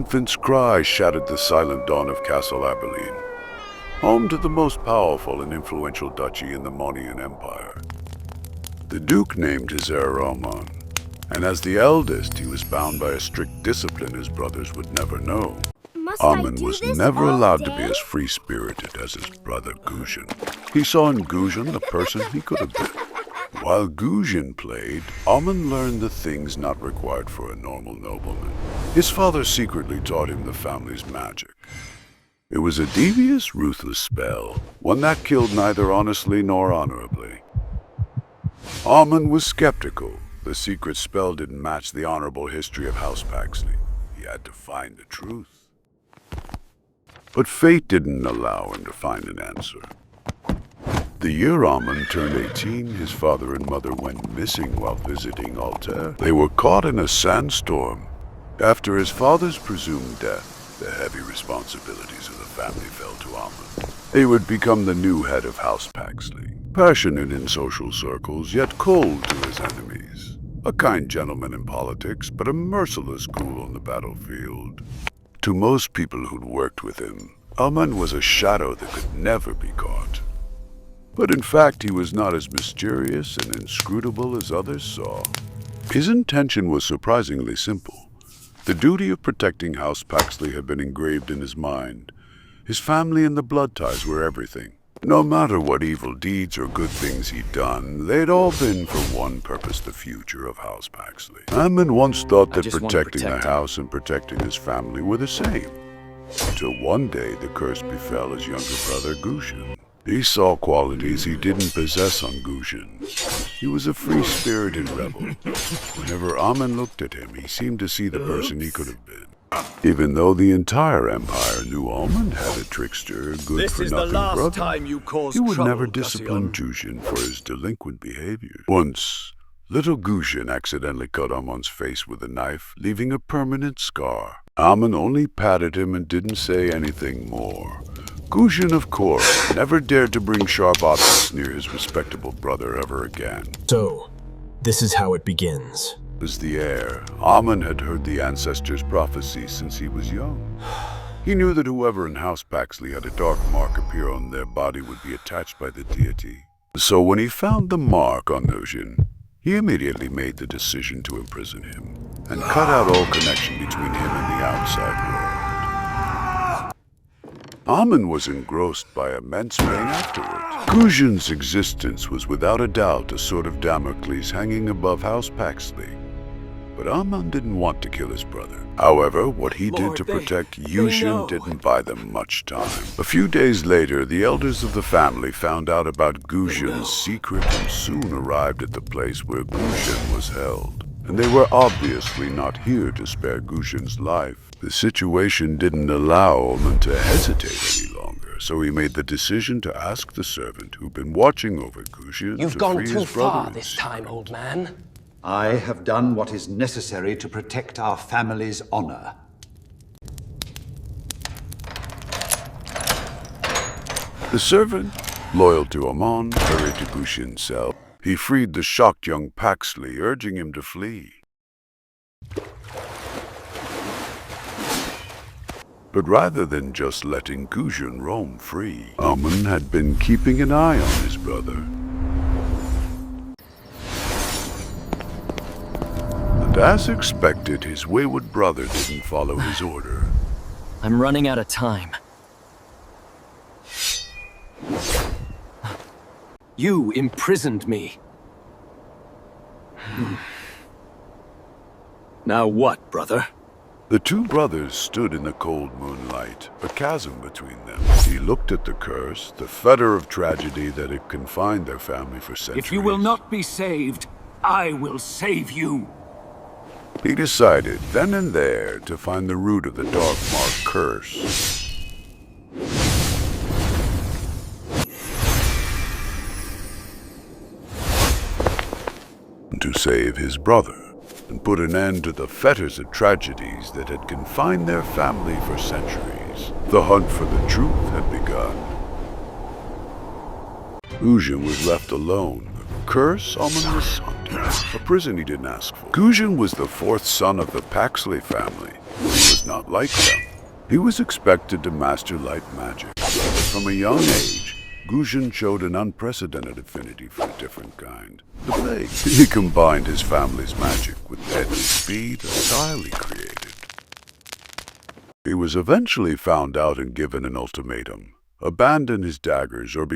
infant's cry shattered the silent dawn of Castle Aberline, home to the most powerful and influential duchy in the Monian Empire. The Duke named his heir Aamon, and as the eldest, he was bound by a strict discipline his brothers would never know. Aamon was never allowed to be as free-spirited as his brother Gusion. He saw in Gusion the person he could have been. While Gusion played, Aamon learned the things not required for a normal nobleman. His father secretly taught him the family's magic. It was a devious, ruthless spell, one that killed neither honestly nor honorably. Aamon was skeptical. The secret spell didn't match the honorable history of House Paxley. He had to find the truth. But fate didn't allow him to find an answer. The year Aamon turned 18, his father and mother went missing while visiting Altair. They were caught in a sandstorm. After his father's presumed death, the heavy responsibilities of the family fell to Aamon. He would become the new head of House Paxley, passionate in social circles, yet cold to his enemies. A kind gentleman in politics, but a merciless ghoul on the battlefield. To most people who'd worked with him, Aamon was a shadow that could never be caught. But in fact, he was not as mysterious and inscrutable as others saw. His intention was surprisingly simple. The duty of protecting House Paxley had been engraved in his mind. His family and the blood ties were everything. No matter what evil deeds or good things he'd done, they'd all been for one purpose: the future of House Paxley. Aamon once thought that protecting the house and protecting his family were the same. Until one day the curse befell his younger brother Gusion. He saw qualities he didn't possess on Gusion. He was a free-spirited rebel. Whenever Aamon looked at him, he seemed to see the person he could have been. Even though the entire empire knew Aamon had a trickster, good-for-nothing brother, he would never discipline Gusion for his delinquent behavior. Once, little Gusion accidentally cut Aamon's face with a knife, leaving a permanent scar. Aamon only patted him and didn't say anything more. Gusion, of course, never dared to bring sharp objects near his respectable brother ever again. So, this is how it begins. As the heir, Aamon had heard the ancestors' prophecies since he was young. He knew that whoever in House Paxley had a dark mark appear on their body would be attached by the deity. So when he found the mark on Gusion, he immediately made the decision to imprison him and cut out all connection between him and the outside world. Aamon was engrossed by immense pain afterward. Gusion's existence was without a doubt a sort of Damocles hanging above House Paxley. But Aamon didn't want to kill his brother. However, what he did to protect Gusion didn't buy them much time. A few days later, the elders of the family found out about Gusion's secret and soon arrived at the place where Gusion was held. And they were obviously not here to spare Gusion's life. The situation didn't allow Aamon to hesitate any longer, so he made the decision to ask the servant who'd been watching over Gusion You've to gone free too his brother far this time, old man. I have done what is necessary to protect our family's honor. The servant, loyal to Aamon, hurried to Gusion's cell. He freed the shocked young Paxley, urging him to flee. But rather than just letting Gusion roam free, Aamon had been keeping an eye on his brother. And as expected, his wayward brother didn't follow his order. I'm running out of time. You imprisoned me. Now what, brother? The two brothers stood in the cold moonlight, a chasm between them. He looked at the curse, the fetter of tragedy that had confined their family for centuries. If you will not be saved, I will save you. He decided, then and there, to find the root of the Dark Mark curse. To save his brother, and put an end to the fetters of tragedies that had confined their family for centuries. The hunt for the truth had begun. Gusion was left alone. The curse Aamon was sought. a prison he didn't ask for. Gusion was the fourth son of the Paxley family. He was not like them. He was expected to master light magic. From a young age, Gusion showed an unprecedented affinity for a different kind, the blade. He combined his family's magic with deadly speed, a style he created. He was eventually found out and given an ultimatum: abandon his daggers or